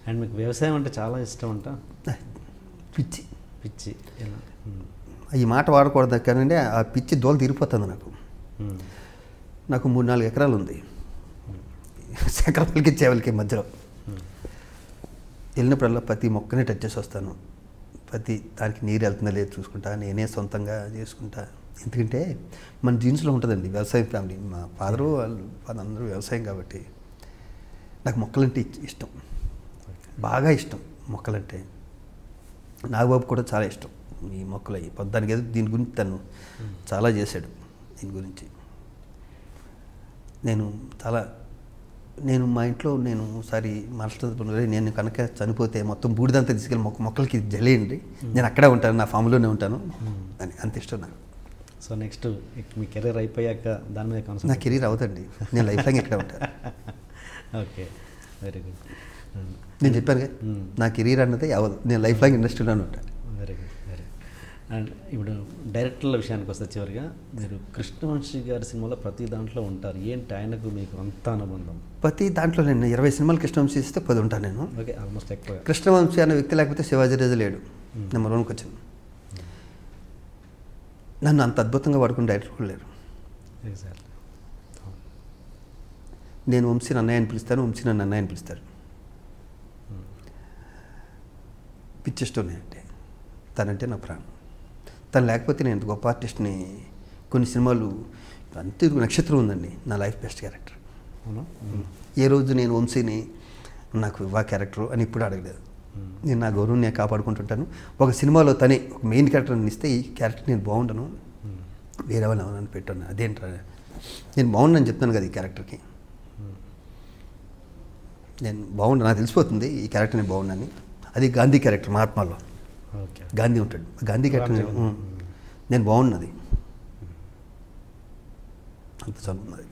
And మీకు వ్యవసాయం అంటే చాలా ఇష్టం అంట. పిచ్చి పిచ్చి ఈ మాట వాడకూడదు కానీ ఆ పిచ్చి దోల తీరిపోతుంది నాకు 3-4 ఎకరాలు ఉంది. ఎకరాలకి చేవలకి మధ్యలో వెళ్ళినప్పుడల్లా ప్రతి మొక్కని టచ్ చేసి వస్తాను. ప్రతి దానికి నీరు వెళ్తుందా లేదు చూసుకుంటా, నేనే సొంతంగా చేసుకుంటా. ఎందుకంటే మన జీన్స్లో ఉంటుందండి వ్యవసాయ ఫ్యామిలీ. మా ఫాదరు అందరూ వ్యవసాయం కాబట్టి నాకు మొక్కలంటే ఇష్టం, బాగా ఇష్టం మొక్కలంటే. నాగబాబు కూడా చాలా ఇష్టం ఈ మొక్కలు అయ్యి. పొద్దానికి ఏదో దీని గురించి తను చాలా చేశాడు. దీని గురించి నేను మా ఇంట్లో నేను ఒకసారి మాట్లాడుతున్నా, నేను కనుక చనిపోతే మొత్తం బూడిదంతా తీసుకెళ్ళి మొక్కలకి జల్లేయండి, నేను అక్కడే ఉంటాను, నా ఫామ్లోనే ఉంటాను అని అంత ఇష్టం నాకు. సో నెక్స్ట్ మీ కెరీర్ అయిపోయాక దాని మీద నా కెరీర్ అవుతండి, నేను లైఫ్ లాంగ్ ఇక్కడే ఉంటాను. Okay, very good. నేను చెప్పాను నా కెరీర్ అన్నది అవ్వదు, నేను లైఫ్ లాంగ్ ఇండస్ట్రీలోనే ఉంటాను. Very good, very good. And ఇప్పుడు డైరెక్టర్ల విషయానికి వస్తే చివరిగా మీరు కృష్ణవంశీ గారి సినిమాలో ప్రతి దాంట్లో ఉంటారు. ఏంటి ఆయనకు మీకు అంత అనుబంధం? ప్రతి దాంట్లో నేను 20 సినిమాలు కృష్ణవంశీ ఇస్తే 10 ఉంటాను నేను. ఓకే, ఆల్మోస్ట్ ఎక్కువ. కృష్ణవంశీ అనే వ్యక్తి లేకపోతే శివాజీ రాజు లేడు. నెంబర్ 1కి వచ్చాను. నన్ను అంత అద్భుతంగా వాడుకున్న డైరెక్టర్ కూడా లేరు. ఎగ్జాక్ట్లీ. నేను వంశీ అన్నయ్య అని పిలుస్తాను, వంశీ నన్ను అన్నయ్య అని పిలుస్తారు. పిచ్చిష్టం అంటే తనంటే నా ప్రాణం. తను లేకపోతే నేను ఎంత గొప్ప ఆర్టిస్ట్ని. కొన్ని సినిమాలు అంతే. నక్షత్రం ఉందండి నా లైఫ్ బెస్ట్ క్యారెక్టర్. ఏ రోజు నేను వంశీని నాకు ఇవ్వ క్యారెక్టర్ అని ఇప్పుడు అడగలేదు. నేను నా గౌరవం నేను కాపాడుకుంటుంటాను. ఒక సినిమాలో తనే ఒక మెయిన్ క్యారెక్టర్ని ఇస్తే ఈ క్యారెక్టర్ నేను బాగుండను, వేరే వాళ్ళు అవునని పెట్టాను. అదేంట్రా నేను బాగుండని చెప్తాను కదా ఈ క్యారెక్టర్కి. నేను బాగుండు, నాకు తెలిసిపోతుంది ఈ క్యారెక్టర్ నేను బాగుండని. అది గాంధీ క్యారెక్టర్ మహాత్మాలో. గాంధీ ఉంటాడు, గాంధీ క్యారెక్టర్ నేను బాగున్నది అంత చదువున్నది.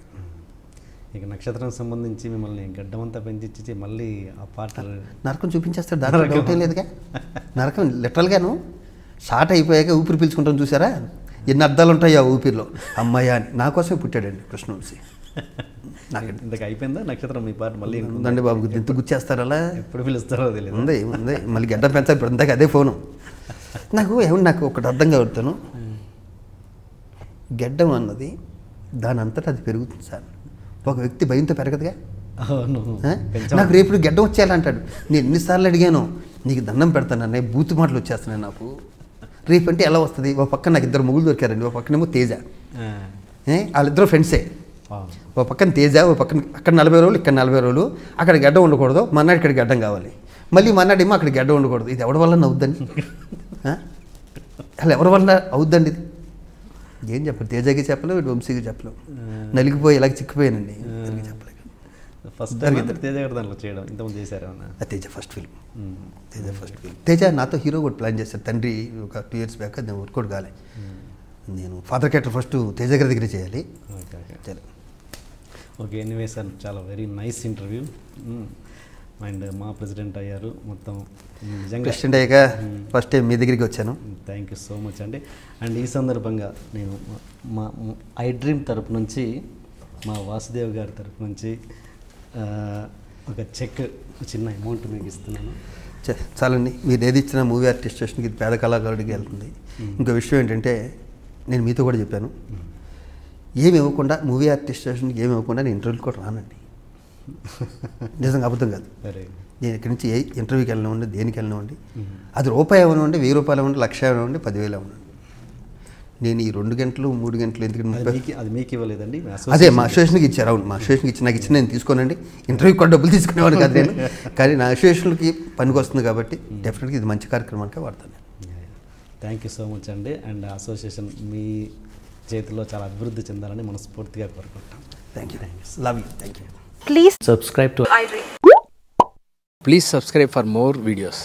ఇక నక్షత్రం సంబంధించి మిమ్మల్ని గడ్డమంతా పెంచి మళ్ళీ ఆ పాట నరకం చూపించేస్తాడు, దాంట్లో డౌట్ ఏం లేదుగా. నరకం లిటరల్గాను షార్ట్ అయిపోయాక ఊపిరి పీల్చుకుంటాం చూసారా, ఎన్ని అర్థాలు ఉంటాయి ఆ ఊపిరిలో. అమ్మాయి అని నా కోసమే పుట్టాడండి కృష్ణవంశీ. నాకు ఇంతకు అయిపోయిందా నక్షత్రం మీ పాట? మళ్ళీ ఉందండి బాబు, ఎంత గుచ్చేస్తారు అలా, ఎప్పుడు పిలుస్తారో తెలియదు. ఉంది మళ్ళీ గడ్డం పెంచాలి. ఇప్పుడు అందాక అదే ఫోను. నాకు ఒకటి అర్థం కావడతాను, గడ్డం అన్నది దాని అంతటా అది పెరుగుతుంది సార్. ఒక వ్యక్తి భయంతో పెరగదుగా. నాకు రేపు గడ్డం వచ్చేయాలంటాడు. నేను ఎన్నిసార్లు అడిగాను, నీకు దండం పెడతాననే బూతు మాటలు వచ్చేస్తున్నాయి నాకు. రేపు అంటే ఎలా వస్తుంది? ఒక పక్కన నాకు 2 మొగులు దొరికారండి. ఒక పక్కనేమో తేజ, వాళ్ళిద్దరు ఫ్రెండ్సే. ఒక పక్కన తేజ, ఒక పక్కన అక్కడ 40 రోజులు, ఇక్కడ 40 రోజులు. అక్కడ గడ్డం ఉండకూడదు, మన్నాడు ఇక్కడ గడ్డం కావాలి. మళ్ళీ మన్నాడేమో అక్కడ గడ్డం ఉండకూడదు. ఇది ఎవరి వల్ల అవుద్దండి? అసలు ఎవరి వల్ల అవుద్దండి ఇది? ఏం చెప్పలేదు, తేజకి చెప్పలేవు, వంశీకి చెప్పలేవు. నలిగిపోయి ఇలాగ చిక్కిపోయానండి, చెప్పలేదు. ఫస్ట్ తేజ గారు దాంట్లో చేయడం ఇంతకుముందు చేశారు. Teja first film. తేజ నాతో హీరో కూడా ప్లాన్ చేశారు తండ్రి ఒక 2 years బ్యాక్. అది వర్కౌట్ కాలే. నేను ఫాదర్ క్యారెక్టర్ ఫస్ట్ తేజ గారి దగ్గర చేయాలి. ఓకే, ఎనీవే సార్, చాలా వెరీ నైస్ ఇంటర్వ్యూ. అండ్ మా ప్రెసిడెంట్ అయ్యారు మొత్తం. నిజంగా ప్రెసిడెంట్ అయ్యాక ఫస్ట్ టైం మీ దగ్గరికి వచ్చాను. థ్యాంక్ యూ సో మచ్ అండి. అండ్ ఈ సందర్భంగా నేను మా ఐ డ్రీమ్ తరపు నుంచి, మా వాసుదేవ్ గారి తరపు నుంచి ఒక చెక్, చిన్న అమౌంట్ మీకు ఇస్తున్నాను. చాలండి, మీరు ఏది ఇచ్చినా మూవీ ఆర్టిస్ట్ స్టేషన్కి పేద కళాకారుడికి వెళ్తుంది. ఇంకో విషయం ఏంటంటే, నేను మీతో కూడా చెప్పాను, ఏమి ఇవ్వకుండా మూవీ ఆర్టిస్ట్ స్టేషన్కి ఏమి ఇవ్వకుండా నేను ఇంటర్వ్యూకి కూడా రానండి. నిజంగా అబద్ధం కాదు. నేను ఇక్కడి నుంచి ఏ ఇంటర్వ్యూకి వెళ్ళినవ్వండి, దేనికి వెళ్ళినవ్వండి, అది రూపాయి ఇవ్వనివ్వండి, 1000 రూపాయలు ఇవ్వండి, 1,00,000 ఇవ్వండి, 10,000 ఇవ్వండి. నేను ఈ 2 గంటలు 3 గంటలు ఎందుకంటే అది మీకు ఇవ్వలేదండి, అదే మా అసోసియేషన్కి ఇచ్చారు. అవును, మా అసోసియేషన్కి ఇచ్చి నాకు ఇచ్చిన నేను తీసుకోనండి. ఇంటర్వ్యూకి కూడా డబ్బులు తీసుకునేవాడు కాదు నేను, కానీ నా అసోసియేషన్కి పనికి వస్తుంది కాబట్టి డెఫినెట్గా ఇది మంచి కార్యక్రమానికి వాడతాను. థ్యాంక్ యూ సో మచ్ అండి. అండ్ అసోసియేషన్ మీ చేతిలో చాలా అభివృద్ధి చెందాలని మనస్ఫూర్తిగా కోరుకుంటాం. Thank you. Love you. Thank you. Please subscribe to iDream. Please subscribe for more videos.